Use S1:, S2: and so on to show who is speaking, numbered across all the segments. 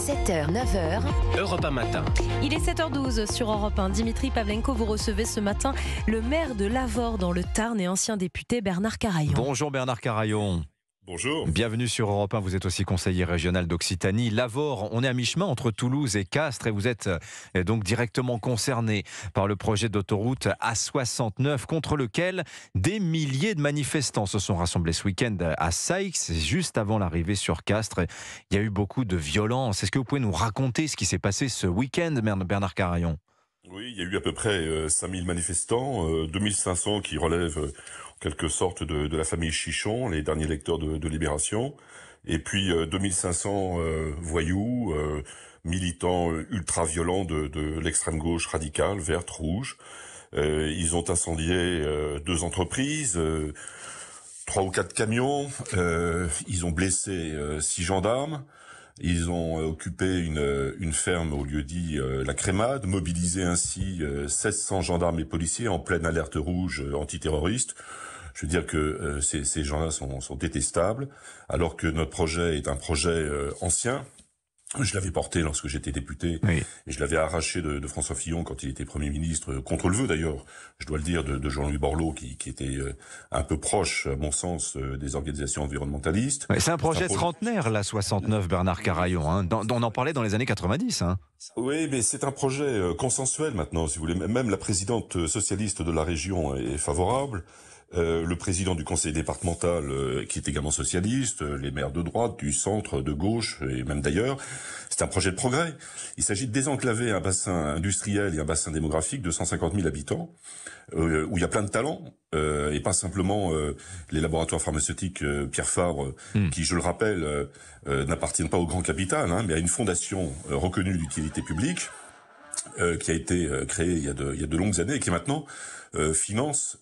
S1: 7h, 9h.
S2: Europe 1 matin.
S3: Il est 7h12 sur Europe 1. Dimitri Pavlenko, vous recevez ce matin le maire de Lavore dans le Tarn et ancien député Bernard Carayon.
S4: Bonjour Bernard Carayon.
S5: Bonjour.
S4: Bienvenue sur Europe 1, vous êtes aussi conseiller régional d'Occitanie. Lavore, on est à mi-chemin entre Toulouse et Castres et vous êtes donc directement concerné par le projet d'autoroute A69 contre lequel des milliers de manifestants se sont rassemblés ce week-end à Saix, juste avant l'arrivée sur Castres. Il y a eu beaucoup de violence. Est-ce que vous pouvez nous raconter ce qui s'est passé ce week-end, Bernard Carayon ?
S5: Oui, il y a eu à peu près 5000 manifestants, 2500 qui relèvent en quelque sorte de la famille Chichon, les derniers lecteurs de Libération, et puis 2500 voyous, militants ultra-violents de l'extrême gauche radicale, verte, rouge. Ils ont incendié 2 entreprises, 3 ou 4 camions, ils ont blessé 6 gendarmes. Ils ont occupé une ferme au lieu-dit La Crémade, mobilisé ainsi 1600 gendarmes et policiers en pleine alerte rouge antiterroriste. Je veux dire que ces gens-là sont détestables, alors que notre projet est un projet ancien. Je l'avais porté lorsque j'étais député,
S4: oui.
S5: Et je l'avais arraché de François Fillon quand il était Premier ministre, contre le vœu d'ailleurs, je dois le dire, de Jean-Louis Borloo, qui était un peu proche, à mon sens, des organisations environnementalistes.
S4: Oui, c'est un projet trentenaire, la 69, Bernard Carayon. Hein. On en parlait dans les années 90. Hein.
S5: Oui, mais c'est un projet consensuel maintenant, si vous voulez. Même la présidente socialiste de la région est favorable. Le président du conseil départemental, qui est également socialiste, les maires de droite, du centre, de gauche et même d'ailleurs, c'est un projet de progrès. Il s'agit de désenclaver un bassin industriel et un bassin démographique de 150 000 habitants, où il y a plein de talents, et pas simplement les laboratoires pharmaceutiques Pierre Fabre, qui, je le rappelle, n'appartiennent pas au grand capital, mais à une fondation reconnue d'utilité publique, qui a été créée il y a de longues années et qui maintenant finance,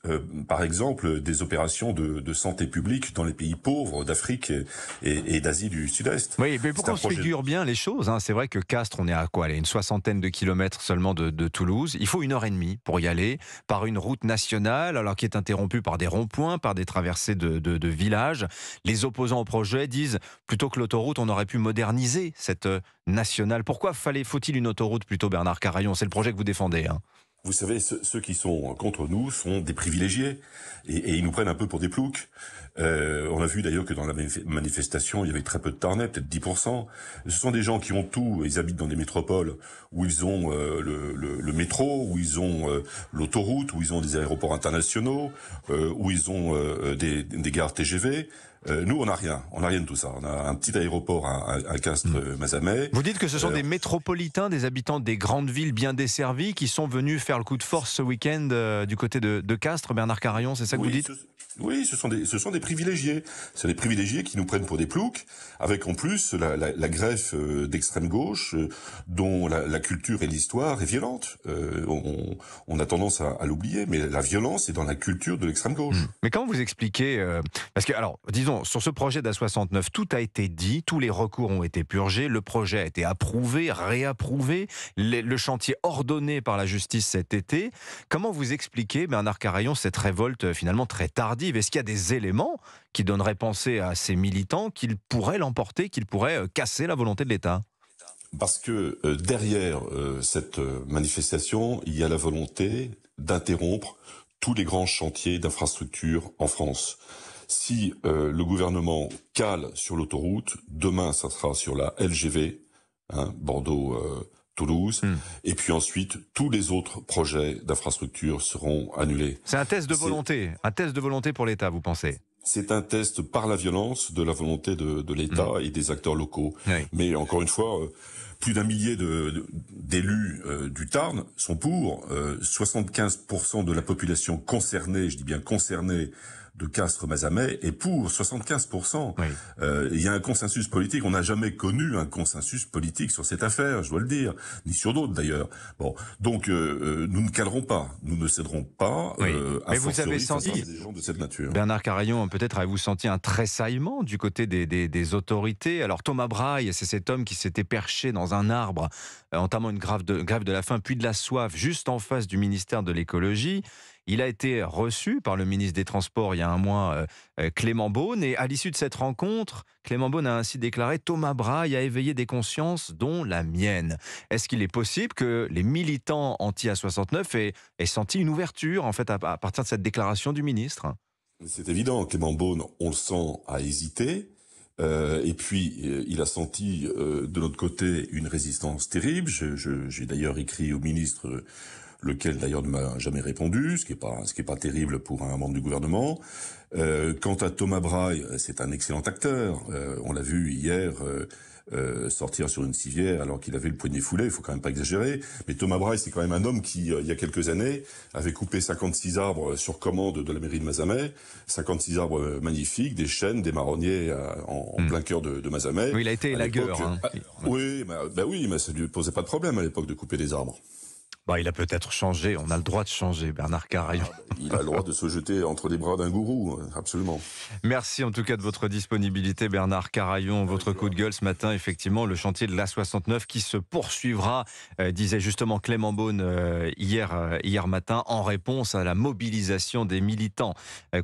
S5: par exemple, des opérations de santé publique dans les pays pauvres d'Afrique et d'Asie du Sud-Est.
S4: Oui, mais pour qu'on se figure bien les choses, c'est vrai que Castres, on est à quoi, une 60aine de kilomètres seulement de Toulouse. Il faut 1h30 pour y aller, par une route nationale, alors qui est interrompue par des ronds-points, par des traversées de villages. Les opposants au projet disent, plutôt que l'autoroute, on aurait pu moderniser cette nationale. Pourquoi faut-il une autoroute plutôt, Bernard Carayon ? C'est le projet que vous défendez.
S5: Vous savez, ceux qui sont contre nous sont des privilégiés et ils nous prennent un peu pour des ploucs. On a vu d'ailleurs que dans la manifestation, il y avait très peu de Tarnais, peut-être 10%. Ce sont des gens qui ont tout, ils habitent dans des métropoles où ils ont le métro, où ils ont l'autoroute, où ils ont des aéroports internationaux, où ils ont des gares TGV. Nous, on n'a rien de tout ça. On a un petit aéroport à Castres-Mazamet.
S4: Vous dites que ce sont des métropolitains, des habitants des grandes villes bien desservies qui sont venus faire le coup de force ce week-end du côté de Castres, Bernard Carayon, c'est ça que vous dites ?
S5: Oui, ce sont des privilégiés. C'est des privilégiés qui nous prennent pour des ploucs, avec en plus la greffe d'extrême gauche, dont la culture et l'histoire est violente. On a tendance à l'oublier, mais la violence est dans la culture de l'extrême gauche.
S4: Mais comment vous expliquez parce que, alors, disons, sur ce projet d'A69, tout a été dit, tous les recours ont été purgés, le projet a été approuvé, réapprouvé, le chantier ordonné par la justice cet été. Comment vous expliquez, Bernard Carayon, cette révolte finalement très tardive ? Est-ce qu'il y a des éléments qui donneraient penser à ces militants qu'ils pourraient l'emporter, qu'ils pourraient casser la volonté de l'État ?
S5: Parce que derrière cette manifestation, il y a la volonté d'interrompre tous les grands chantiers d'infrastructure en France. Si le gouvernement cale sur l'autoroute, demain ça sera sur la LGV, Bordeaux-Toulouse, et puis ensuite tous les autres projets d'infrastructure seront annulés.
S4: C'est un test de volonté pour l'État, vous pensez ?
S5: C'est un test par la violence de la volonté de l'État et des acteurs locaux.
S4: Oui.
S5: Mais encore une fois, plus d'un millier d'élus du Tarn sont pour. 75% de la population concernée, je dis bien concernée, de Castres-Mazamet est pour 75%. Oui. Il y a un consensus politique. On n'a jamais connu un consensus politique sur cette affaire, je dois le dire, ni sur d'autres d'ailleurs. Bon, donc nous ne calerons pas, nous ne céderons pas.
S4: Oui. Mais vous avez senti
S5: des gens de cette nature.
S4: Bernard Carayon, peut-être avez-vous senti un tressaillement du côté des autorités. Alors Thomas Braille, c'est cet homme qui s'était perché dans un arbre, entamant une grève de la faim, puis de la soif, juste en face du ministère de l'écologie. Il a été reçu par le ministre des Transports il y a un mois, Clément Beaune. Et à l'issue de cette rencontre, Clément Beaune a ainsi déclaré: Thomas Braille a éveillé des consciences, dont la mienne. Est-ce qu'il est possible que les militants anti-A69 aient senti une ouverture en fait, à partir de cette déclaration du ministre?
S5: C'est évident, Clément Beaune, on le sent, a hésité. Et puis, il a senti de notre côté une résistance terrible. J'ai d'ailleurs écrit au ministre, lequel d'ailleurs ne m'a jamais répondu, ce qui est pas terrible pour un membre du gouvernement. Quant à Thomas Braille, c'est un excellent acteur. On l'a vu hier sortir sur une civière alors qu'il avait le poignet foulé. Il faut quand même pas exagérer. Mais Thomas Braille, c'est quand même un homme qui, il y a quelques années, avait coupé 56 arbres sur commande de la mairie de Mazamet. 56 arbres magnifiques, des chênes, des marronniers en plein cœur de Mazamet.
S4: Oui, il a été élagueur.
S5: Oui, mais ça lui posait pas de problème à l'époque de couper des arbres.
S4: Bah, il a peut-être changé, on a le droit de changer, Bernard Carayon.
S5: Il a le droit de se jeter entre les bras d'un gourou, absolument.
S4: Merci en tout cas de votre disponibilité, Bernard Carayon. Votre coup de gueule ce matin, effectivement, le chantier de l'A69 qui se poursuivra, disait justement Clément Beaune hier matin, en réponse à la mobilisation des militants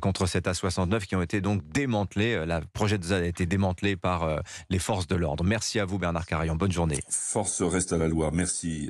S4: contre cette A69 qui ont été donc démantelés. Le projet de ZAD a été démantelé par les forces de l'ordre. Merci à vous, Bernard Carayon. Bonne journée.
S5: Force reste à la loi. Merci.